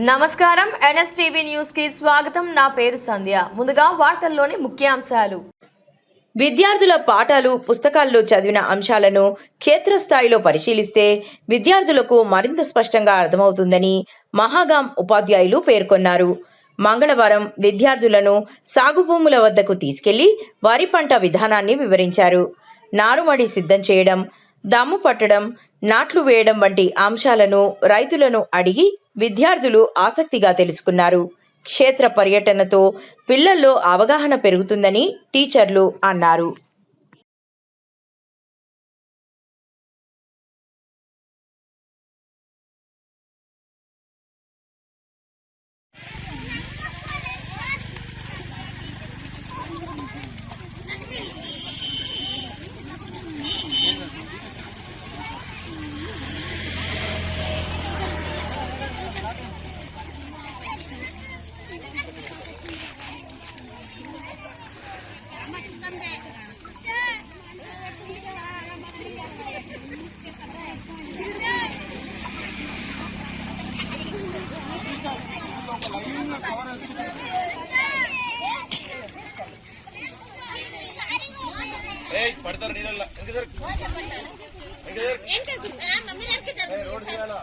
నమస్కారం NSTV news కి స్వాగతం. నా పేరు సంధ్య. ముందుగా వార్తల్లోని ముఖ్యాంశాలు. విద్యార్థుల పాఠాలు పుస్తకాల్లో చదివిన అంశాలను క్షేత్రస్థాయిలో పరిశీలిస్తే విద్యార్థులకు మరింత స్పష్టంగా అర్థమవుతుందని మహాగాం ఉపాధ్యాయులు పేర్కొన్నారు. మంగళవారం విద్యార్థులను సాగు భూముల వద్దకు తీసుకెళ్లి వరి పంట విధానాన్ని వివరించారు. నారుమడి సిద్ధం చేయడం, దమ్ము పట్టడం, నాట్లు వేయడం వంటి అంశాలను రైతులను అడిగి విద్యార్థులు ఆసక్తిగా తెలుసుకున్నారు. క్షేత్ర పర్యటనతో పిల్లల్లో అవగాహన పెరుగుతుందని టీచర్లు అన్నారు. పడతారు నీళ్ళ రోడ్ చేయాలా